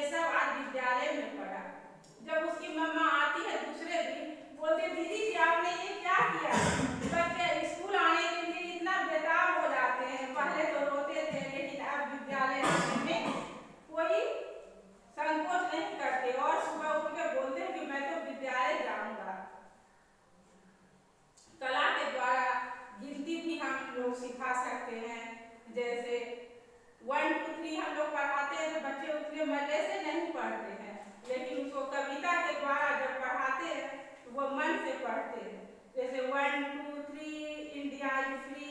ये सब आज विद्यालय में पढ़ा। जब उसकी मम्मा आती है दूसरे दिन, बोलते दीदी जी आपने ये क्या किया। बच्चे स्कूल आने के लिए इतना बेताब हो जाते हैं, पहले तो रोते थे लेकिन अब विद्यालय आने में कोई संकोच नहीं करते और सुबह उठ के बोलते हैं कि मैं तो विद्यालय जाऊंगा। कला के द्वारा गिनती भी हम लोग सिखा सकते हैं। जैसे 1 2 3 हम लोग पढ़ाते हैं तो बच्चे उतने मजे से नहीं पढ़ते हैं, लेकिन उसको कविता के द्वारा जब पढ़ाते हैं तो वो मन से पढ़ते हैं। जैसे 1 2 3 इंडिया इज फ्री,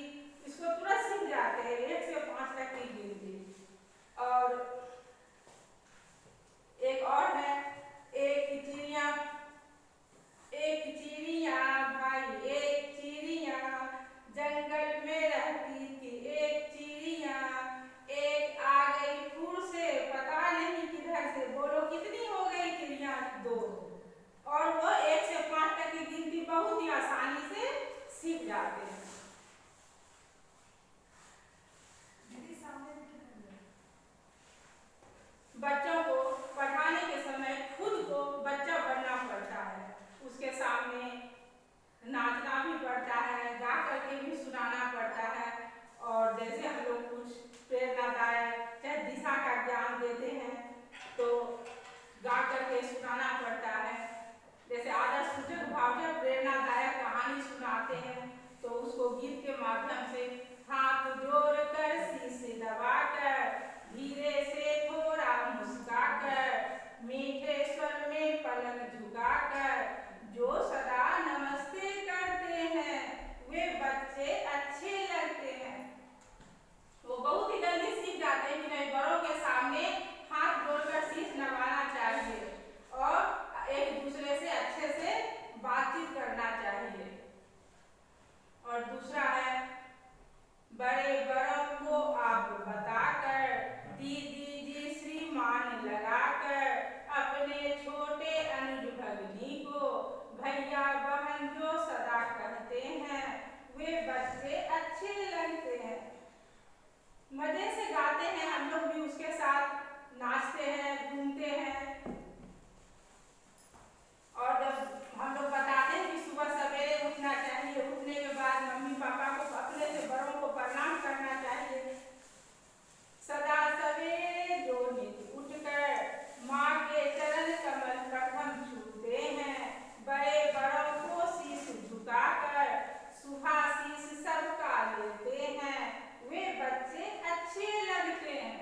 इसको तुरंत सीख जाते हैं 1 से 5 तक की गिनती। और एक और है, एक चिड़िया भाई एक चिड़िया जंगल में रहती थी एक चिड़िया, एक आ गई फूल से पता नहीं किधर से। बोलो कितनी हो गई चिड़िया? 2। और वो 1 से 5 तक की गिनती बहुत ही आसानी से सीख जाते हैं। बच्चों को पढ़ाने के समय खुद को बच्चा बनना पड़ता है, उसके सामने नाचना भी पड़ता है, गा करके भी सुनाना पड़ता है। और जैसे हम लोग कुछ प्रेरणादायक चाहे दिशा का ज्ञान देते हैं तो गा करके सुनाना पड़ता है। जैसे आदर्श सूचक भाव जब प्रेरणादायक कहानी सुनाते हैं तो उसको गीत के माध्यम से हाथ जोड़कर शीश दबाकर धीरे से थोड़ा मुस्कुराकर मीठे स्वर में पलक झुकाकर जो सदा नमस्ते करते हैं वे बच्चे अच्छे लगते हैं। वो बहुत ही जल्दी सीख जाते हैं कि नहीं, बड़ों के सामने हाथ जोड़कर शीश नवाना चाहिए और एक दूसरे से अच्छे से बातचीत करना चाहिए। और दूसरा है, बड़े बड़ों को आप बताकर दीदी जी श्रीमान लगाकर अपने छोटे अनुज भगनी को भैया बहन जो सदा कहते हैं वे बच्चे अच्छे लगते हैं। मजे से गाते हैं, हम लोग भी उसके साथ नाचते हैं, घूमते हैं। और जब हम लोग बताते हैं कि सुबह सवेरे उठना चाहिए, उठने के बाद मम्मी पापा को अपने से बड़ों को प्रणाम करना चाहिए। सदा सवेरे जो नित उठकर माँ के चरण कमल प्रथम छूते हैं, बड़े बड़ों को शीश झुकाकर सुभाशीष सबका लेते हैं, वे बच्चे अच्छे लगते हैं।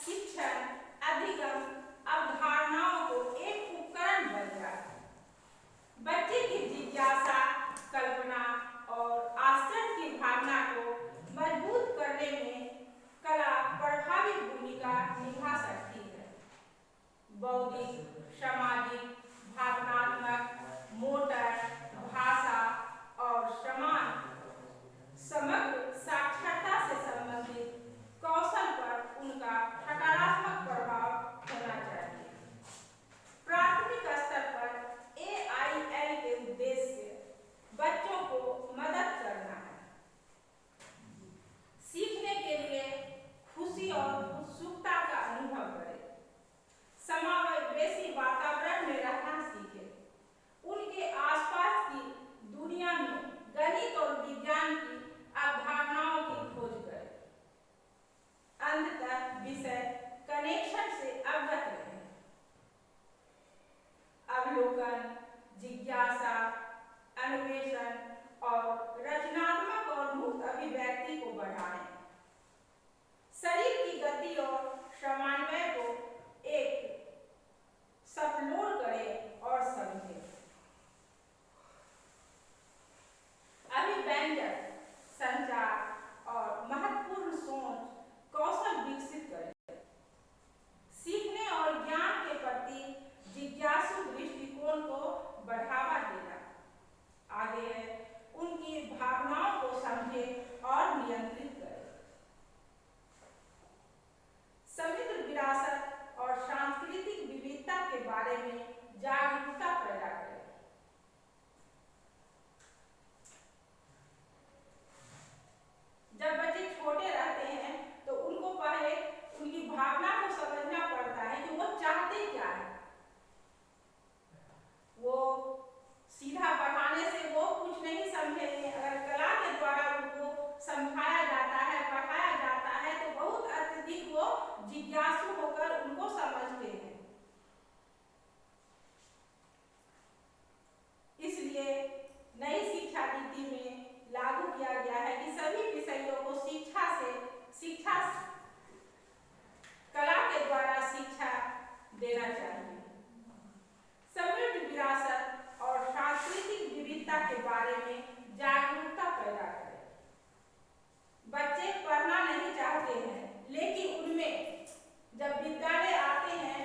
शिक्षण, अधिगम, अवधारणाओं को एक उपकरण बन जाए। बच्चे की जिज्ञासा, कल्पना और आश्चर्य की भावना को मजबूत करने में कला प्रभावी भूमिका निभा सकती है। बौद्धिक, सामाजिक, भावनात्मक, मोटर, भाषा और समग्र साक्षरता से संबंधित कौशल पर उनका सकारात्मक प्रभाव होना चाहिए। प्राथमिक स्तर पर AIL के उद्देश्य बच्चों को मदद करना है, सीखने के लिए खुशी और उत्सुकता का अनुभव करें, समावेशी वातावरण में रहना सीखें, उनके आसपास की दुनिया में गणित और विज्ञान की अवधारणाओं की खोज करें, अंततः विषय कनेक्शन से अवगत रहें। अवलोकन, जिज्ञासा, अन्वेषण और रचनात्मक और मुक्त अभिव्यक्ति को बढ़ाएं। शरीर की गति और समन्वय को एक सपलोड करें और समझें। अभिव्यंजक, संचार और महत्वपूर्ण सोच कौशल विकसित करें। सीखने और ज्ञान के प्रति जिज्ञासु दृष्टिकोण को बढ़ावा देना। आगे है, उनकी भावनाओं को समझें और नियंत्रित करें। समृद्ध विरासत और सांस्कृतिक विविधता के बारे में जागरूकता पैदा करें। जब बच्चे छोटे रहते हैं तो उनको पहले उनकी भावना को समझना पड़ता है कि वो चाहते क्या है। वो सीधा पढ़ाने से वो कुछ नहीं समझेंगे। अगर कला के द्वारा उनको समझाया जाता है, पढ़ाया जाता है तो बहुत अत्यधिक वो जिज्ञासु होकर उनको समझते हैं। इसलिए नई शिक्षा नीति में लागू किया गया है कि सभी विषयों को शिक्षा कला के द्वारा शिक्षा देना चाहिए। समृद्ध विरासत और सांस्कृतिक विविधता के बारे में जागरूकता पैदा करें। बच्चे पढ़ना नहीं चाहते हैं, लेकिन उनमें जब विद्यालय आते हैं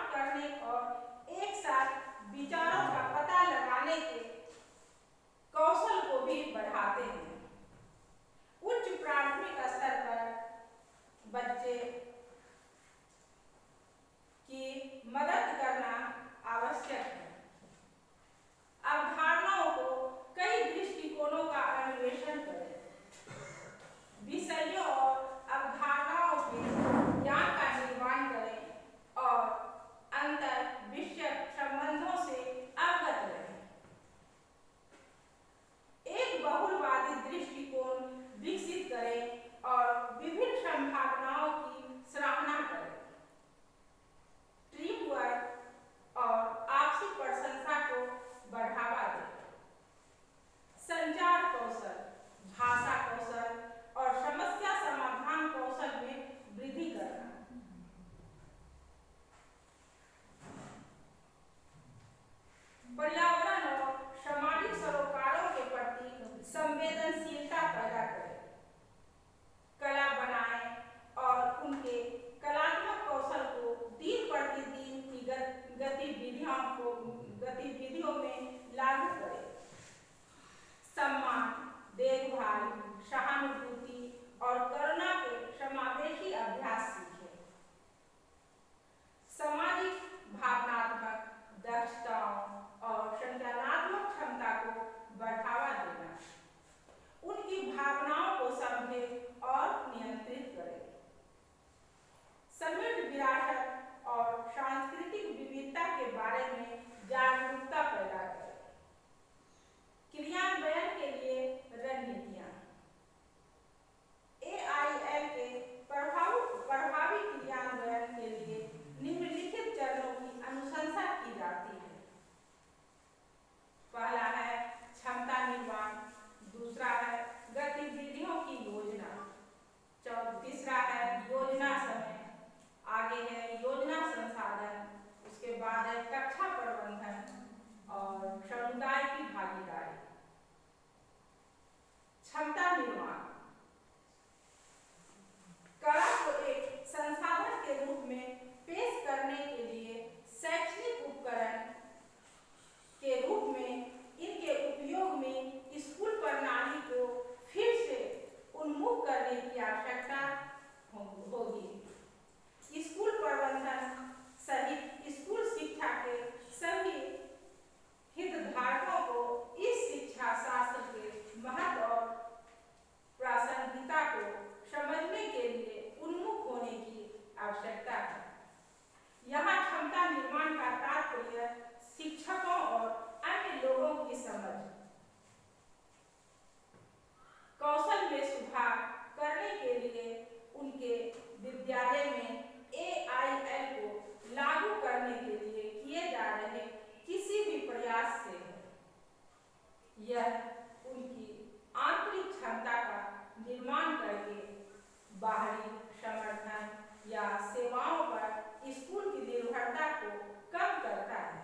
काम करने और एक साथ विचारों का पता लगाने के कौशल को भी बढ़ाते हैं। उच्च प्राथमिक स्तर पर बच्चे की मदद करना आवश्यक है। अवधारणाओं को कई दृष्टिकोणों का अन्वेषण करें। विषयों और अवधारणाओं के ज्ञान का निर्माण करें और अंतर विषयक संबंधों से अवगत रहें। एक बहुलवादी दृष्टिकोण विकसित करें और विभिन्न संभावनाओं की सराहना करें। टीम वर्क और आपसी प्रशंसा को बढ़ावा दें। संचार कौशल, भाषा कौशल और समस्या समाधान कौशल में वृद्धि करना। पर्यावरण और सामाजिक सरोकारों के प्रति संवेदनशीलता पैदा करें। कला बनाएं और उनके कलात्मक कौशल को दिन प्रतिदिन की गतिविधियों में लागू करें। सम्मान, देखभाल, सहानुभूति और करुणा के समावेशी अभ्यास सीखें। सामाजिक भावनात्मक दक्षताओं और संज्ञानात्मक क्षमता को बढ़ावा देना। उनकी भावनाओं को समझें और नियंत्रित करें। समृद्ध विरासत और सांस्कृतिक विविधता के बारे में जागरूकता पैदा करें। क्रियान्वयन के लिए रणनीतियाँ। AIL के प्रभावी क्रियान्वयन के लिए निम्नलिखित चरणों की अनुशंसा की जाती है। पहला है क्षमता निर्माण, दूसरा है गतिविधियों की योजना, तीसरा है योजना समय, आगे है योजना संसाधन, उसके बाद है कक्षा प्रबंधन और समुदाय की भागीदारी। क्षमता निर्माण कला को एक संसाधन के रूप में पेश करने के लिए शैक्षणिक उपकरण के रूप में इनके उपयोग में स्कूल प्रणाली को फिर से उन्मुख करने की आवश्यकता होगी। स्कूल प्रबंधन सहित स्कूल शिक्षा के सभी हितधारकों को इस शिक्षा शास्त्र के महत्व और प्रासंगिकता को समझने के लिए उन्मुख होने की आवश्यकता है। यहाँ क्षमता निर्माण का तात्पर्य शिक्षकों और अन्य लोगों की समझ, कौशल में सुधार करने के लिए उनके विद्यालय में AIL को लागू करने के लिए किए जा रहे किसी भी प्रयास से है। यह उनकी आंतरिक क्षमता का निर्माण करके बाहरी समर्थन या सेवाओं पर स्कूल की निर्भरता को कम करता है।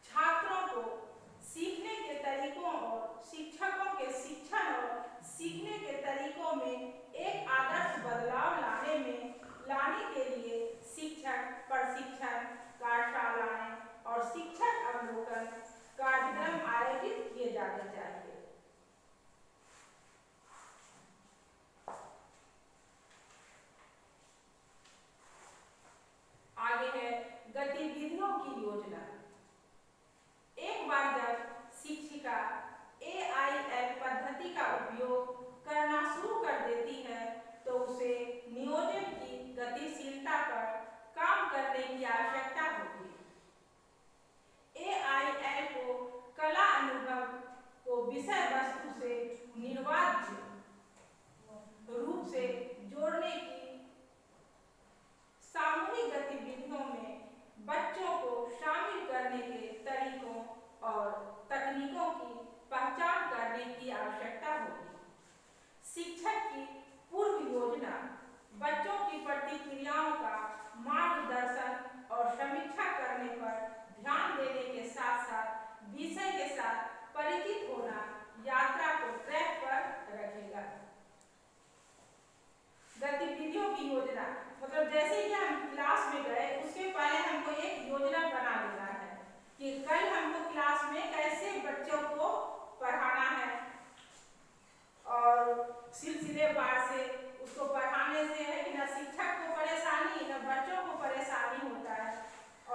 छात्रों को सीखने के तरीकों और शिक्षकों के शिक्षण और सीखने के तरीकों में एक आदर्श बदलाव लाने के लिए शिक्षक प्रशिक्षण कार्यशालाएं और शिक्षक अवलोकन कार्यक्रम आयोजित किए जाने चाहिए। आगे है गतिविधियों की योजना। एक बार जब शिक्षिका AIL पद्धति का उपयोग करना शुरू कर देती है तो उसे नियोजन की गतिशीलता पर काम करने की आवश्यकता होगी। AIL को कला अनुभव को विषय वस्तु से निर्बाध रूप से जोड़ने की, सामूहिक गतिविधियों में बच्चों को शामिल करने के तरीकों और तकनीकों की पहचान करने की आवश्यकता होगी। शिक्षक की पूर्व योजना बच्चों की प्रतिक्रियाओं का मार्गदर्शन और समीक्षा करने पर ध्यान देने के साथ साथ विषय के साथ परिचित होना यात्रा को ट्रैक पर रखेगा। गतिविधियों की योजना मतलब जैसे कि हम क्लास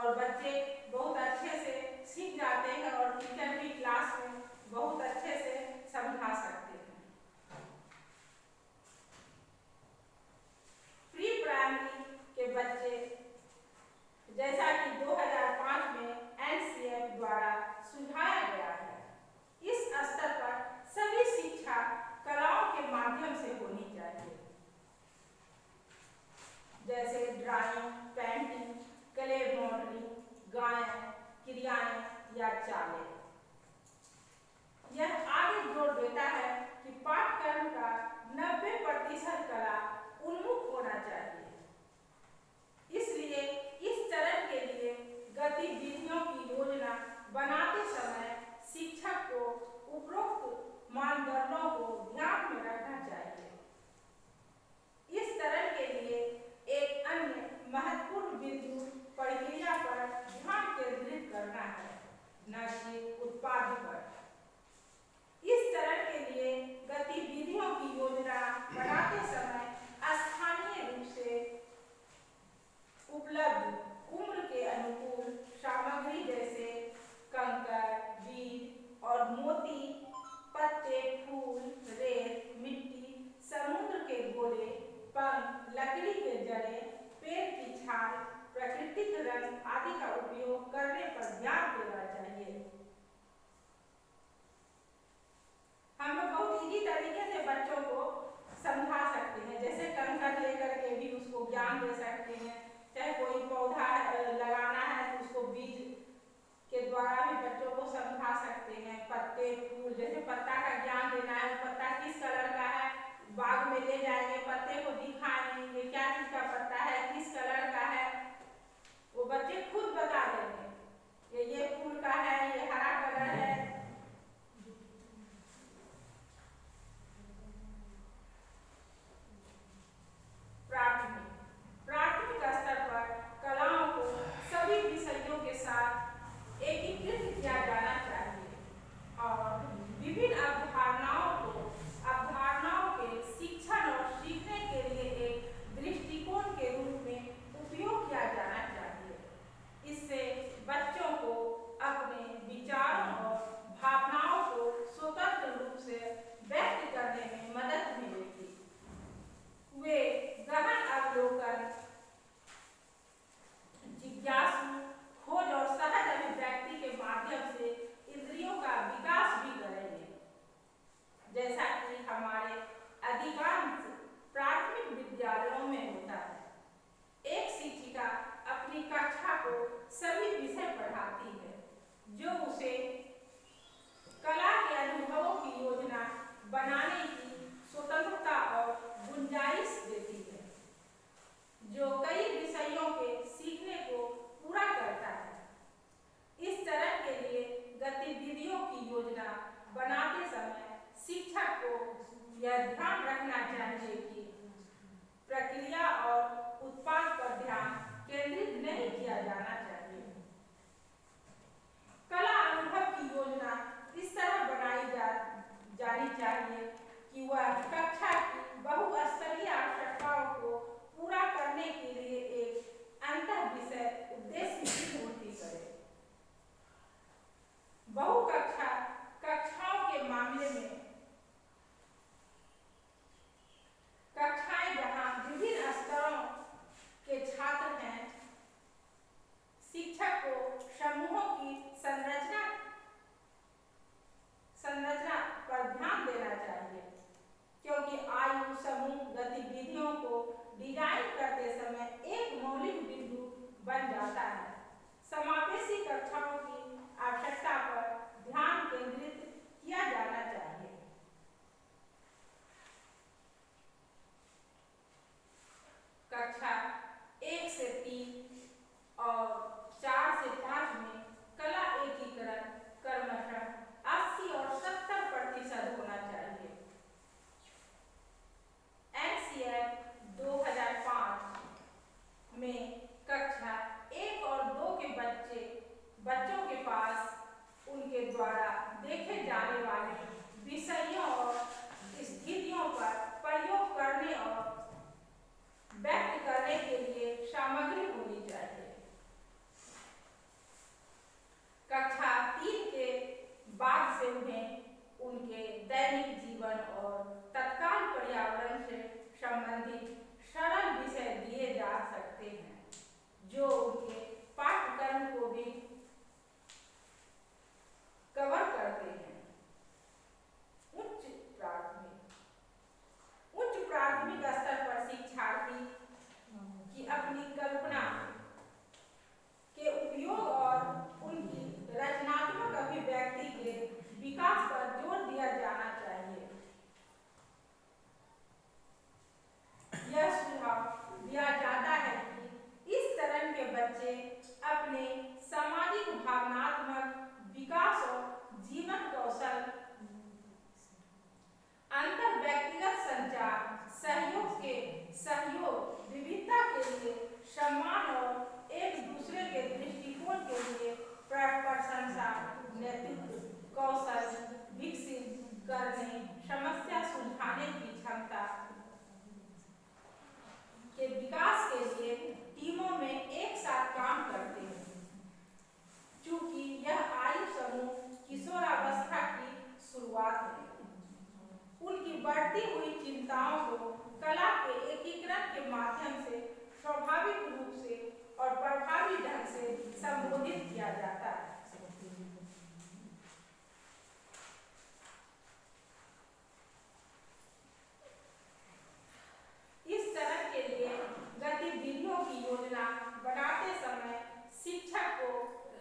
और बच्चे बहुत अच्छे से सीख जाते हैं और टीचर भी क्लास में बहुत अच्छे से समझा सकते हैं। प्री प्राइमरी के बच्चे जैसा कि 2005 में एनसीएफ द्वारा सुझाया गया है, इस स्तर पर सभी शिक्षा कलाओं के माध्यम से होनी चाहिए, जैसे ड्राइंग, पेंटिंग, क्ले मॉडलिंग, गायन, क्रियाएं या चालें। यह आगे जोर देता है कि पाठ्यक्रम का 90% कला उन्मुख होना चाहिए। इसलिए इस चरण के लिए गतिविधियों की योजना बनाते समय शिक्षक को उपरोक्त मानदंडों को ध्यान में रखना चाहिए। इस चरण के लिए एक अन्य महत्वपूर्ण बिंदु प्रक्रिया पर ध्यान केंद्रित करना है, न कि उत्पाद पर। इस चरण के लिए गतिविधियों की योजना बनाते समय स्थानीय रूप से उपलब्ध उम्र के अनुकूल सामग्री जैसे कंकड़, बीज और मोती, पत्ते, फूल, रेत, मिट्टी, समुद्र के गोले, पंख, लकड़ी के जड़ें, पेड़ की छाल, प्राकृतिक रंग आदि का उपयोग करने पर ध्यान देना चाहिए। हम लोग बहुत इजी तरीके से बच्चों को समझा सकते हैं, जैसे कंकड़ लेकर के भी उसको ज्ञान दे सकते हैं, चाहे कोई पौधा लगाना है तो उसको बीज के द्वारा भी बच्चों को समझा सकते हैं। पत्ते, फूल, जैसे पत्ता का ज्ञान देना है, पत्ता किस कलर का है, बाग में ले जाएंगे, पत्ते को दिखाएंगे क्या चीज का पत्ता है, किस कलर का है, वो बच्चे खुद बता देंगे ये फूल का है, ये हरा कलर है। प्राथमिक स्तर पर कलाओं को सभी विषयों के साथ एकीकृत किया जाना चाहिए और विभिन्न अवधारणाओं के शिक्षण और सीखने के लिए एक दृष्टिकोण के रूप में उपयोग किया जाना चाहिए। इससे बच्चों को अपने विचारों और भावनाओं को स्वतंत्र रूप से व्यक्त करने में मदद मिलेगी। वे गहन अवलोकन, जिज्ञासु, खोज और सहज अभिव्यक्ति के माध्यम से इंद्रियों का विकास भी करेंगे, जैसा कि हमारे अधिकांश प्राथमिक विद्यालयों में होता है। एक शिक्षिका अपनी कक्षा को सभी विषय पढ़ाती है, जो उसे कला के अनुभवों की योजना बनाने की स्वतंत्रता और गुंजाइश देती है, जो कई विषयों के सीखने को पूरा करता है। इस चरण के लिए गतिविधियों की योजना बनाते समय शिक्षक को यह ध्यान रखना चाहिए कि प्रक्रिया और उत्पाद पर ध्यान केंद्रित नहीं किया जाना चाहिए। कला अनुभव की योजना इस तरह बनाई जानी चाहिए कि वह कक्षा की बहुस्तरीय आवश्यकताओं को पूरा करने के लिए एक अंतर विषय उद्देश्य की पूर्ति करे। कक्षाओं के मामले में कक्षाएं जहां विभिन्न स्तरों के छात्र हैं, शिक्षक को समूहों की संरचना पर ध्यान देना चाहिए, क्योंकि आयु समूह गतिविधियों को डिजाइन करते समय एक मौलिक बिंदु बन जाता है। समावेशी कक्षाओं की आवश्यकता पर ध्यान केंद्रित किया जाना चाहिए। कक्षा 1 से 3 और 4 से 5 में कला एकीकरण क्रमशः 80 और 70% होना चाहिए। एनसीएफ 2005 में कक्षा 1 और 2 के बच्चों के पास उनके द्वारा देखे जाने वाले विषयों और स्थितियों पर प्रयोग करने और व्यक्त करने के लिए सामग्री होनी चाहिए। प्रशंसा, नेतृत्व कौशल विकसित करने, समस्या सुलझाने की क्षमता के विकास के लिए टीमों में एक साथ काम करते हैं। चूंकि यह आयु समूह किशोरावस्था की शुरुआत है, उनकी बढ़ती हुई चिंताओं को कला के एकीकरण के माध्यम से स्वाभाविक रूप से और प्रभावी ढंग से संबोधित किया जाता है। इस तरह के लिए गतिविधियों की योजना बनाते समय शिक्षक को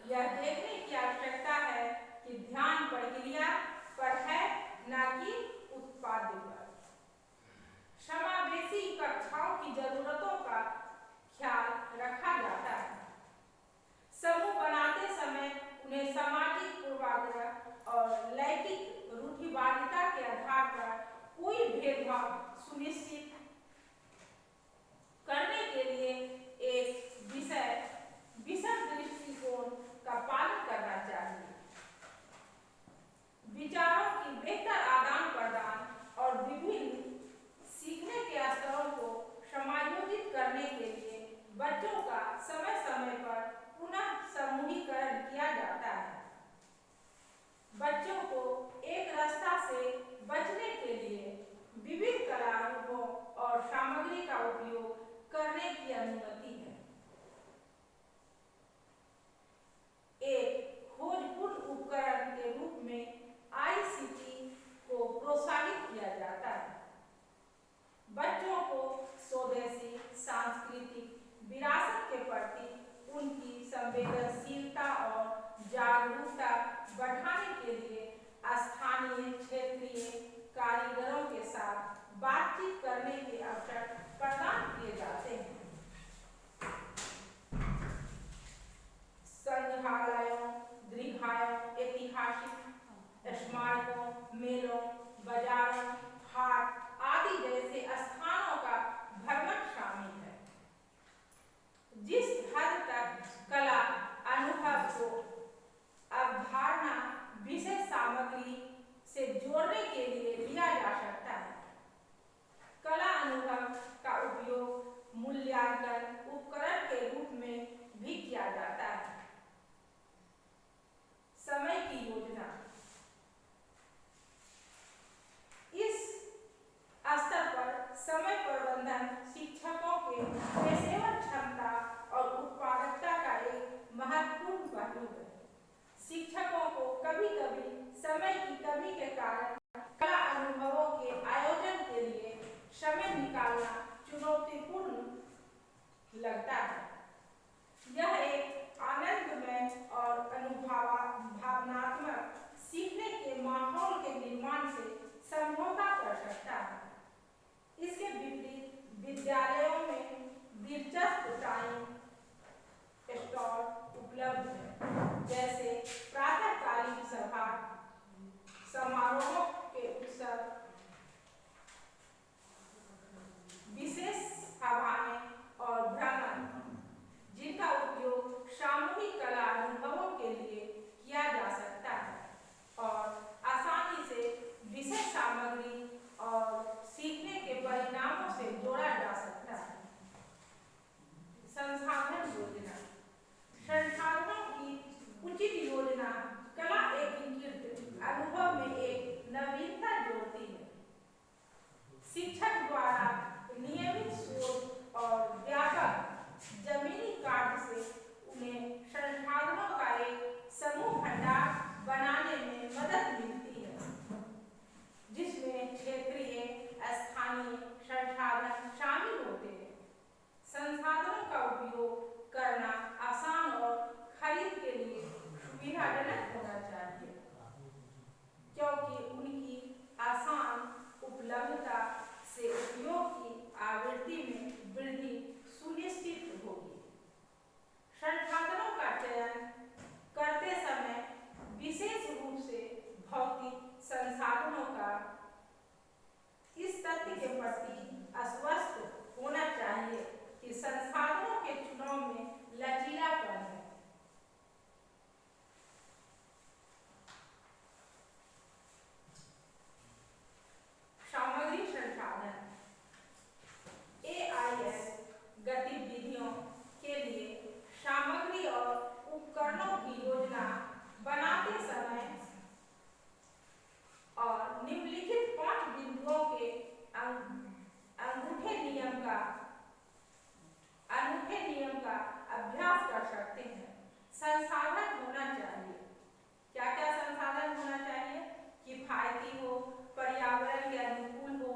यह देखने की आवश्यकता है कि ध्यान प्रक्रिया पर है, न कि उत्पाद्य पर। समावेशी कक्षाओं की जरूरतों का ख्याल रखा जाता है। समूह बनाते समय उन्हें सामाजिक पूर्वाग्रह और लैंगिक रूढ़िवादिता के आधार पर कोई भेदभाव सुनिश्चित करने के लिए एक विषम दृष्टिकोण का पालन करना चाहिए। विचारों की बेहतर आदान प्रदान और विभिन्न सीखने के स्तरों को समायोजित करने के लिए बच्चों का समय समय पर पुनः समूहीकरण किया जाता है। बच्चों को एक रास्ता से बचने के लिए विभिन्न कला रूपों और सामग्री का उपयोग करने की अनुमति है। एक खोजपूर्ण उपकरण के रूप में ICT को प्रोत्साहित किया जाता है। बच्चों को स्वदेशी सांस्कृतिक विरासत के प्रति उनकी संवेदनशीलता और जागरूकता बढ़ाने के लिए स्थानीय क्षेत्रीय कारीगरों के साथ बातचीत करने के अवसर प्रदान किए जाते हैं। संग्रहालयों, दीर्घायों, ऐतिहासिक स्मारकों, मेलों, बाजारों, हाट आदि जैसे स्थानों का भ्रमण शामिल है। जिस हद तक कला अनुभव को अवधारणा विषय सामग्री से जोड़ने के लिए लिया जा सकता है, कला अनुभव का उपयोग मूल्यांकन उपकरण के रूप में भी किया जाता है। समय की योजना। इस स्तर पर समय प्रबंधन शिक्षकों के पेशेवर क्षमता और उत्पादकता का एक महत्वपूर्ण पहलू है। शिक्षकों को कभी-कभी समय की कमी के कारण कला अनुभवों के आयोजन के लिए समय निकालना चुनौतीपूर्ण लगता है। यह एक आनंदमय और भावनात्मक सीखने के माहौल के निर्माण से समझौता कर सकता है। इसके विपरीत विद्यालयों में दिलचस्प टाइम स्लॉट उपलब्ध है, जैसे प्रातःकालीन सभा, समारोहों के उत्सव, विशेष सभाएं और भ्रमण, कर सकते हैं। संसाधन होना चाहिए। क्या क्या संसाधन होना चाहिए? किफायती हो, पर्यावरण के अनुकूल हो,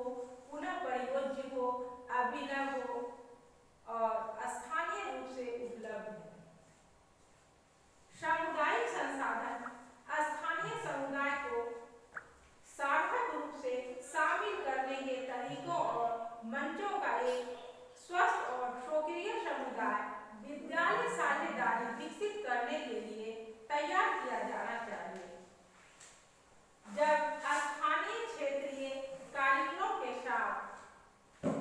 पुनः प्रयोज्य हो, अभिनव हो और स्थानीय रूप से उपलब्ध है। सामुदायिक संसाधन स्थानीय समुदाय को सार्थक रूप से शामिल करने के तरीकों और मंचों का एक स्वस्थ और सक्रिय समुदाय विद्यालय साझेदारी विकसित करने के लिए तैयार किया जाना चाहिए। जब स्थानीय क्षेत्रीय कारीगरों के साथ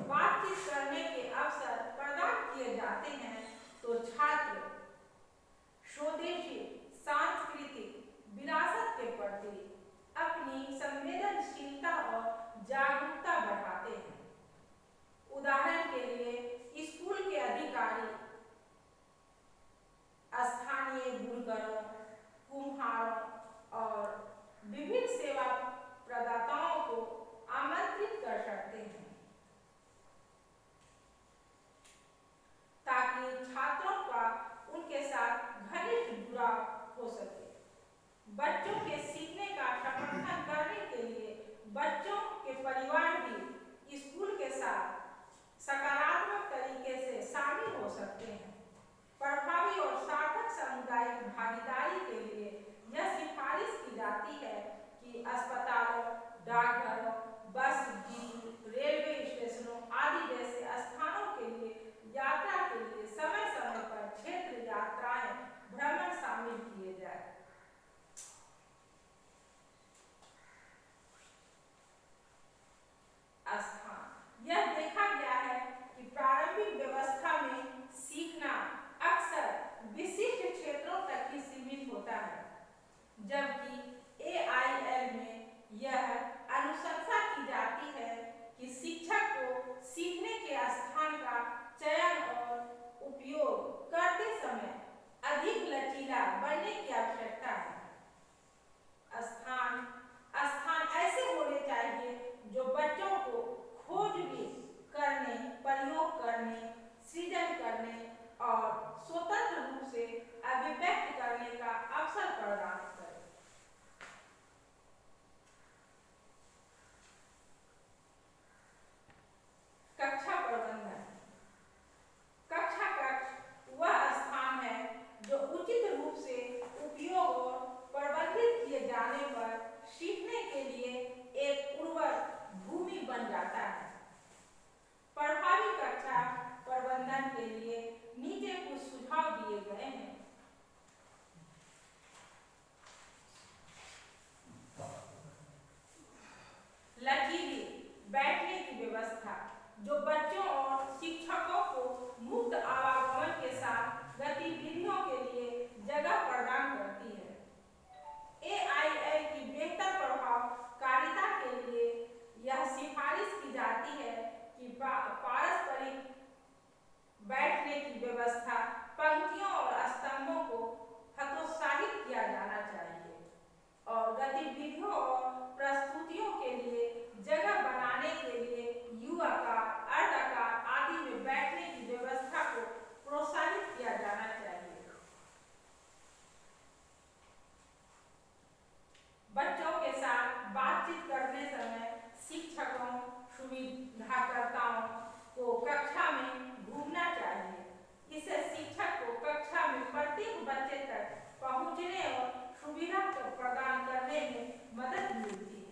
बातचीत करने के अवसर प्रदान किए जाते हैं तो छात्र स्वदेशी सांस्कृतिक विरासत के प्रति अपनी संवेदनशीलता और जागरूकता बढ़ाते हैं। उदाहरण के लिए स्कूल के अधिकारी स्थानीय बुनकरों, कुम्हारों और विभिन्न सेवा प्रदाताओं को आमंत्रित कर सकते हैं ताकि छात्रों का उनके साथ घनिष्ठ जुड़ाव हो सके। बच्चों के सीखने का समर्थन करने के लिए बच्चों के परिवार भी स्कूल के साथ सकारात्मक तरीके से शामिल हो सकते हैं। प्रभावी और सार्थक सामुदायिक भागीदारी के लिए यह सिफारिश की जाती है कि अस्पतालों, डाकघरों, बस डिपो, रेलवे स्टेशनों आदि जैसे स्थानों के लिए यात्रा के लिए समय समय पर क्षेत्र यात्राएं भ्रमण शामिल किए जाए। स्थान यह देखा गया है कि प्रारंभिक व्यवस्था में सीखना अक्सर विशिष्ट क्षेत्रों तक ही सीमित होता है, जबकि AIL में यह अनुशंसा की जाती है कि शिक्षक को सीखने के स्थान का चयन और उपयोग करते समय अधिक लचीला बनने की आवश्यकता है। स्थान ऐसे होने चाहिए जो बच्चों को खोजबीन करने, प्रयोग करने, सृजन करने और स्वतंत्र रूप से अभिव्यक्त करने का अवसर प्रदान करे। कक्षा प्रबंधन। कक्षा कक्ष वह स्थान है जो उचित रूप से उपयोग और प्रबंधित किए जाने पर सीखने के लिए एक उर्वर भूमि बन जाता है। प्रभावी कक्षा प्रबंधन के लिए नीचे कुछ सुझाव दिए गए हैं। लचीली बैठने की व्यवस्था जो बच्चों और शिक्षकों को मुक्त आवागमन के साथ गतिविधियों के लिए जगह प्रदान करती है। AIL की बेहतर प्रभावकारिता के लिए यह सिफारिश की जाती है कि पारस्परिक बैठने की व्यवस्था, पंक्तियों और स्तंभों को हतोत्साहित किया जाना चाहिए और गतिविधियों और प्रस्तुतियों के लिए जगह बनाने के लिए U-आकार, अर्ध-आकार आदि में बैठने की व्यवस्था को प्रोत्साहित किया जाना चाहिए। बच्चों के साथ बातचीत करने समय शिक्षकों, सुविधाकर्ताओं को कक्षा में घूमना चाहिए। इससे शिक्षक को कक्षा में प्रत्येक बच्चे तक पहुंचने और सुविधा प्रदान करने में मदद मिलती है।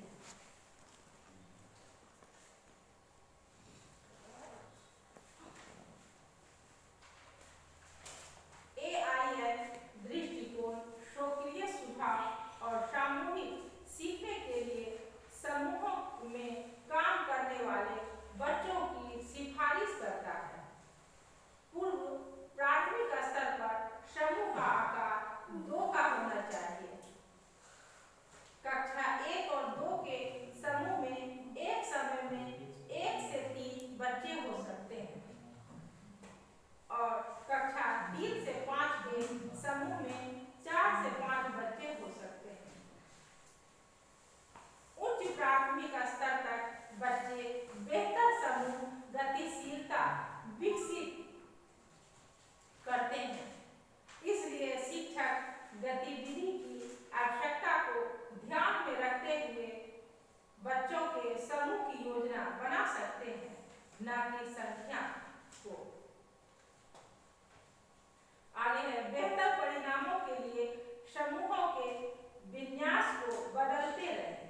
AIL दृष्टिकोण सक्रिय सुझाव और सामूहिक सीखने के लिए समूहों में काम करने वाले बच्चों की सिफारिश करता है। पूर्व प्राथमिक स्तर पर समूह का आकार 2 का होना चाहिए। न कि संख्या को। आगे है, बेहतर परिणामों के लिए समूहों के विन्यास को बदलते रहें,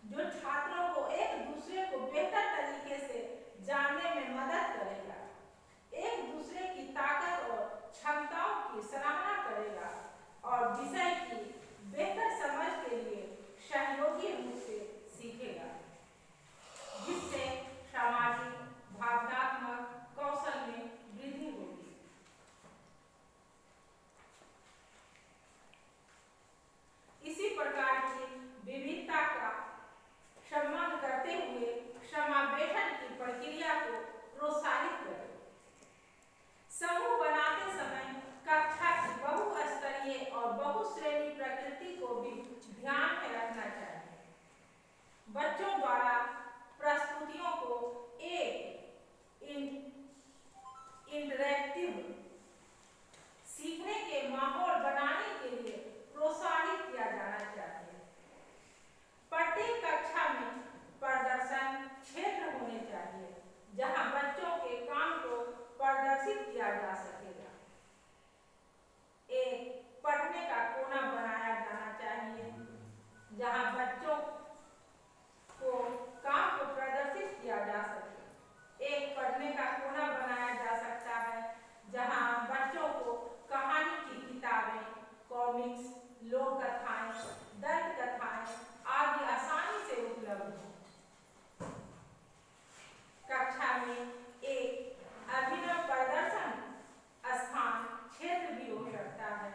जो छात्रों को एक दूसरे को बेहतर तरीके से जानने में मदद करेगा, एक दूसरे की ताकत और क्षमताओं की सराहना करेगा और विषय की बेहतर समझ के लिए सहयोगी रूप से सीखेगा, जिससे सामाजिक भावनात्मक कौशल में वृद्धि होगी। इसी प्रकार की विविधता का सम्मान करते हुए समावेशन की प्रक्रिया को प्रोत्साहित करें। समूह बनाते समय कक्षा की बहुस्तरीय और बहुश्रेणी प्रकृति को भी ध्यान में रखना चाहिए। बच्चों द्वारा प्रस्तुतियों को एक इंटरैक्टिव सीखने के माहौल बनाने के लिए प्रोत्साहित किया जाना चाहिए। प्रत्येक कक्षा में प्रदर्शन क्षेत्र होने चाहिए, जहां बच्चों के काम को प्रदर्शित किया जा सकेगा। एक पढ़ने का कोना बनाया जाना चाहिए, जहां बच्चों को काम को प्रदर्शित किया जा सके। एक पढ़ने का कोना बनाया जा सकता है, जहां बच्चों को कहानी की किताबें, कॉमिक्स, लोक कथाएं, दंत कथाएं आदि आसानी से उपलब्ध हो। कक्षा में एक अभिनव प्रदर्शन स्थान क्षेत्र भी हो सकता है,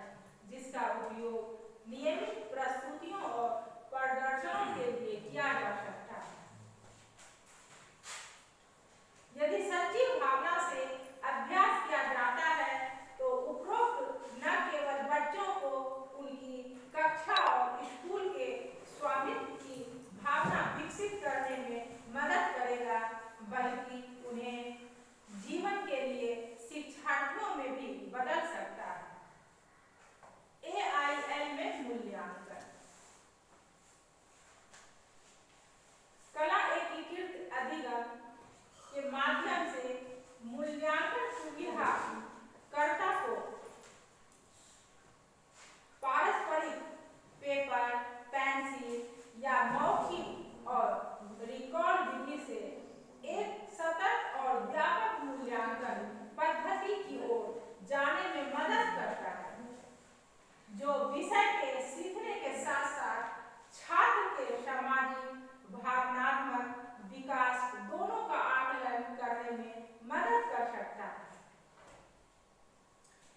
जिसका उपयोग नियमित प्रस्तुतियों और प्रदर्शनों के लिए किया जा सकता है। यदि सच्ची भावना से अभ्यास किया जाता है तो उपरोक्त न केवल बच्चों को उनकी कक्षा और स्कूल के स्वामित्व की भावना विकसित करने में मदद करेगा, बल्कि उन्हें जीवन के लिए शिक्षार्थियों में भी बदल सकता है। AIL में मूल्यांकन। कला एकीकृत अधिगम के माध्यम से मूल्यांकन सुविधा कर्ता को पारस्परिक पेपर, पेंसिल या मौखिक और रिकॉर्ड विधि से एक सतत और व्यापक मूल्यांकन पद्धति की ओर जाने में मदद करता है, जो विषय के सीखने के साथ साथ छात्र के सामाजिक भावनात्मक विकास दोनों का आकलन करने में मदद कर सकता है।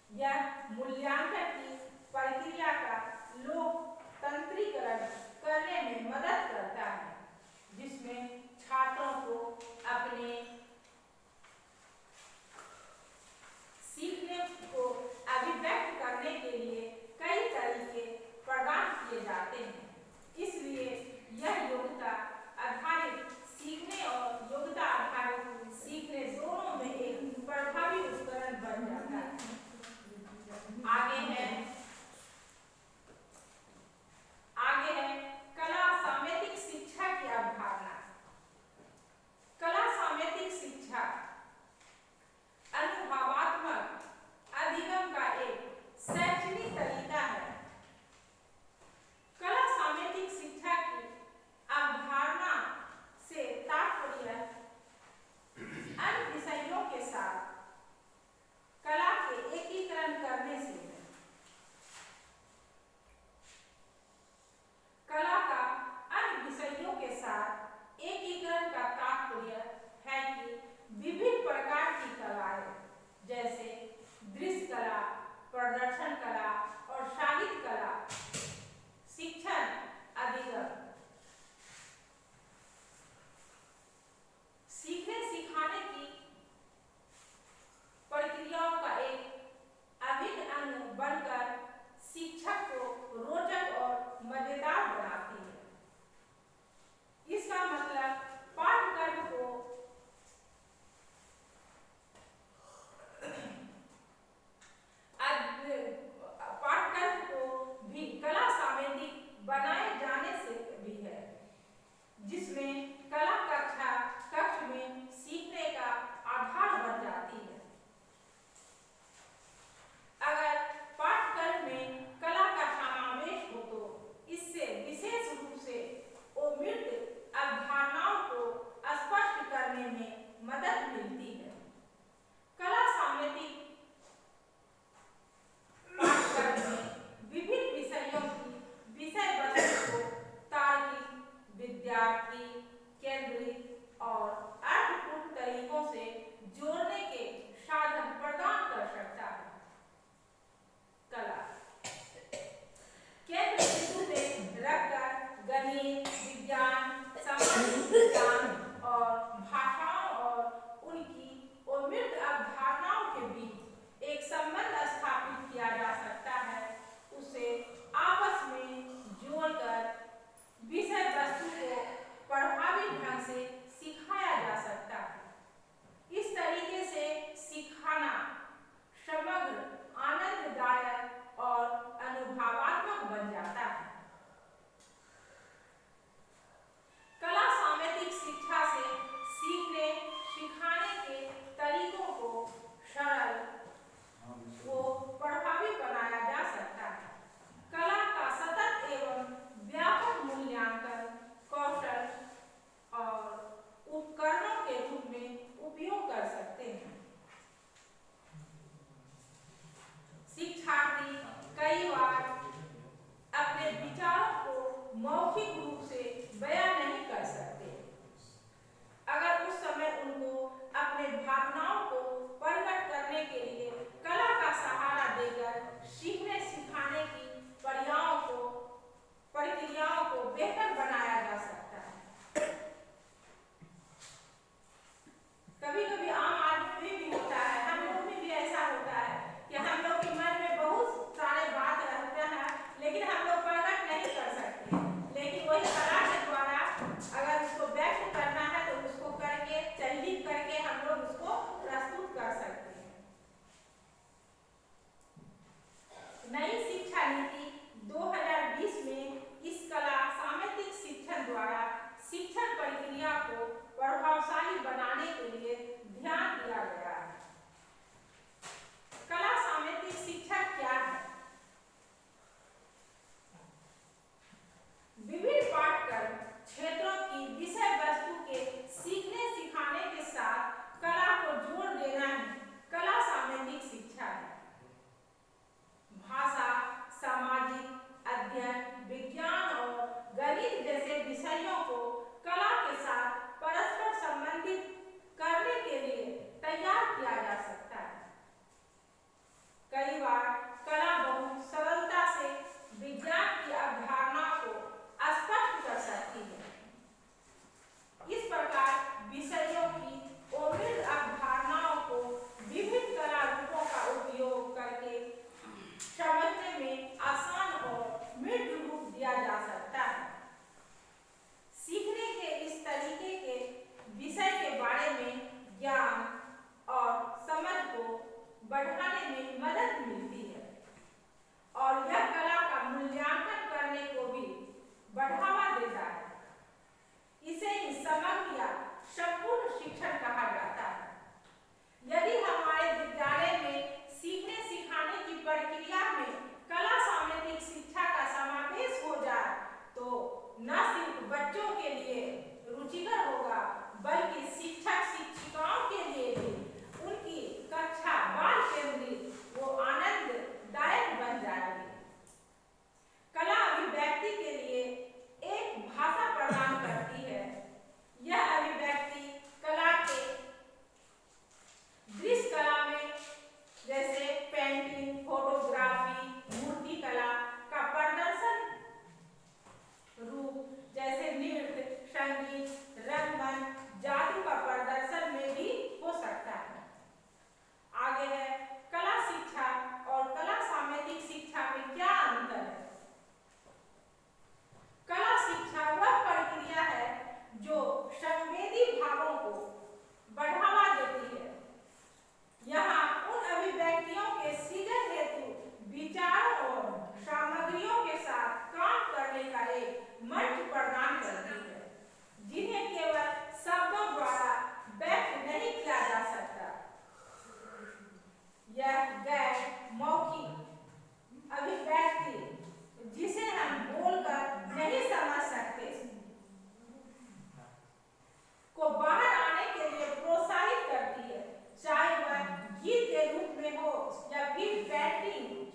यह मूल्यांकन की प्रक्रिया का लोकतंत्रीकरण करने में मदद करता है, जिसमें छात्रों को अपने सीखने को अभिव्यक्त करने के लिए कई तरीके प्रदान किए जाते हैं। इसलिए यह योग्यता आधारित सीखने और योग्यता आधारित सीखने दोनों में एक प्रभावी उपकरण बन जाता है। आगे है कला सामेतिक शिक्षा की अवधारणा।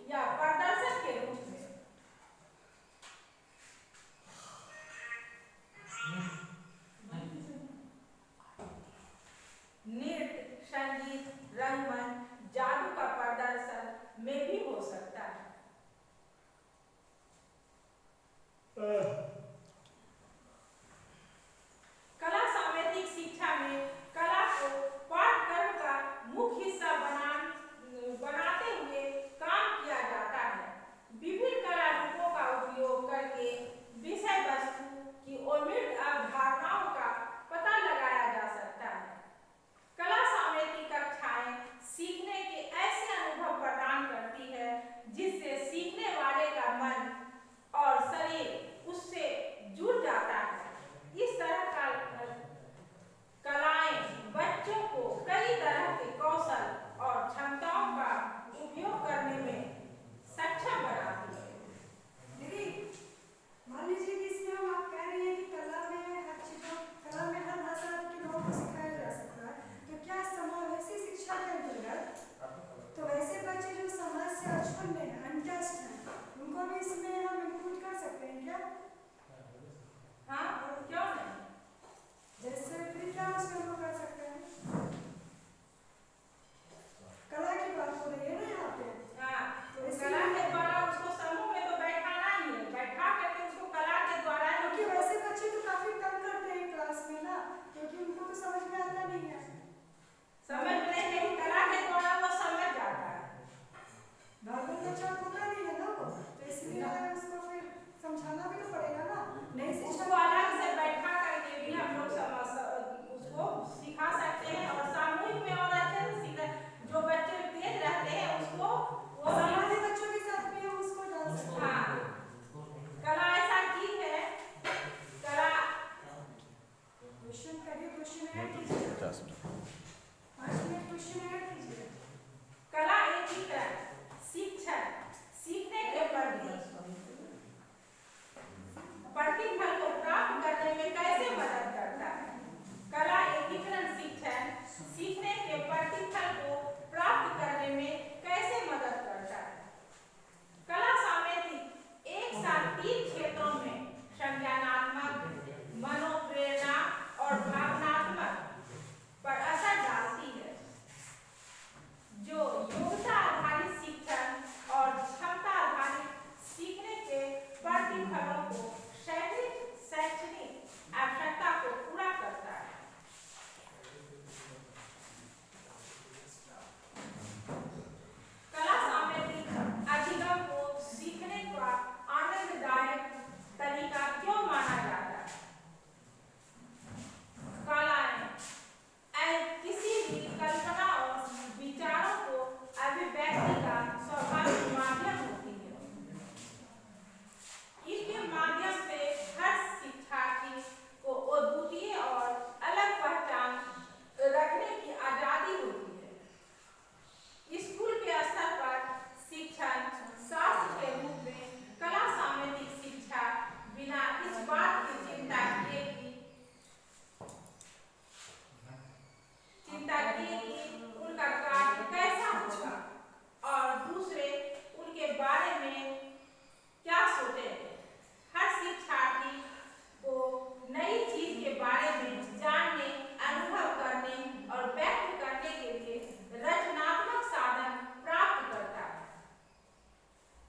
या प्रदर्शन के रूप में। नृत्य, संगीत, रंगमंच, जादू का प्रदर्शन में भी हो सकता है। कला सामेतिक शिक्षा में कला को पाठ्यक्रम का मुख्य हिस्सा बनाते हुए काम किया जाता है। विभिन्न कला रूपों का उपयोग करके विषय वस्तु की अमूर्त अवधारणाओं का पता लगाया जा सकता है। कला सामेतिक कक्षाएं सीखने के ऐसे अनुभव प्रदान करती है जिससे सीखने वाले का मन और शरीर उससे जुड़ जाता है। इस तरह का कलाएं बच्चों को कई तरह के कौशल और क्षमताओं का उपयोग करने में सक्षम बनाती है। दीदी, मान लीजिए कि इसमें हम आप कह रही हैं कि कला में हर चीज़ों कला में हर भाषा के लोगों को सिखाया जा सकता है, तो क्या समावेशी शिक्षा के अंतर्गत तो वैसे बच्चे जो समाज से अछूत हैं, अनटच्ड हैं, उनको भी इसमें हम इंक्लूड कर सकते हैं क्या? हाँ, क्यों नहीं? जैसे फिर क्या उसमें हम कर सकते हैं? कला की बात हो रही है ना यहाँ पे। हाँ, तो कला के द्वारा उसको समूह में तो बैठाना ही है, बैठा करके उसको कला के द्वारा, क्योंकि वैसे बच्चे तो काफी तंग करते हैं क्लास में ना, क्योंकि उनको तो समझ में आता नहीं है। समझ में नहीं, लेकिन कला के द्वारा वो समझ जाता है। नॉर्मल बच्चा होता नहीं है ना वो, तो इसलिए उसको फिर समझाना भी तो पड़ेगा ना। नहीं उसको अलग से बैठा करके भी हम लोग उसको सिखा सकते हैं और सामूहिक में और अच्छे से सीखते हैं। जो बच्चे तेज रहते हैं उसको वो सामान्य बच्चों के साथ भी हम उसको डाल सकते हैं। हाँ, कला ऐसा चीज है, कला क्वेश्चन करिए, क्वेश्चन ऐड कीजिए, 5 मिनट क्वेश्चन ऐड कीजिए। कला एक ही तरह शिक्षण सीखने के प्रतिफल को प्राप्त करने में कैसे मदद करता है। कला एकीकरण शिक्षण सीखने के प्रतिफल को प्राप्त करने में कैसे मदद करता है। कला सामेतिक एक साथ 3 क्षेत्रों में संज्ञानात्मक, मनोप्रेरणा और भावनात्मक पर असर डालती है। जो योग्यता आधारित शिक्षण और क्षमता आधारित सीखने के प्रतिफलों को शैक्षणिक आवश्यकता को पूरा करता है। कला सामेतिक अधिगम को सीखने का आनंददायक तरीका क्यों माना जाता है। कलाएं किसी भी कल्पना और विचारों को अभिव्यक्ति का स्वाभाविक माध्यम होती है। इसके माध्यम से हर शिक्षार्थी को अद्वितीय और अलग पहचान रखने की आजादी होती है। स्कूल के स्तर पर शिक्षण शास्त्र के रूप में कला सामेतिक शिक्षा बिना इस बात की चिंता किए कि उनका कार्य कैसा होगा और दूसरे उनके बारे में क्या सोचेंगे। हर शिक्षार्थी को नई चीज के बारे में जानने, अनुभव करने और व्यक्त करने के लिए रचनात्मक साधन प्राप्त करता है।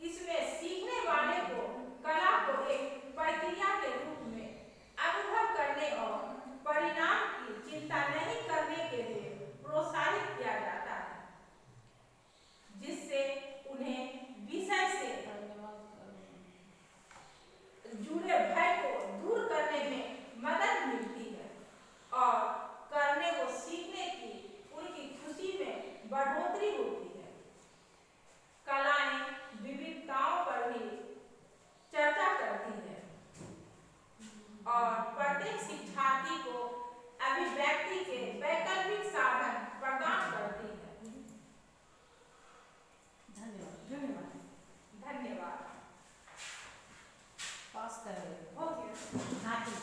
इसमें सीखने वाले को कला को एक प्रक्रिया के रूप में अनुभव करने और परिणाम की चिंता नहीं करने के लिए प्रोत्साहित किया जाता है, जिससे उन्हें विषय से जुड़े भय को दूर करने में मदद मिलती है और करने को सीखने की उनकी खुशी में बढ़ोतरी होती है। कलाएं विविधताओं पर भी चर्चा करती है और प्रत्येक शिक्षार्थी को अभिव्यक्ति के वैकल्पिक साधन प्रदान करती है। धन्यवाद। धन्यवाद। पास कर रहे हो गया। हाँ ठीक।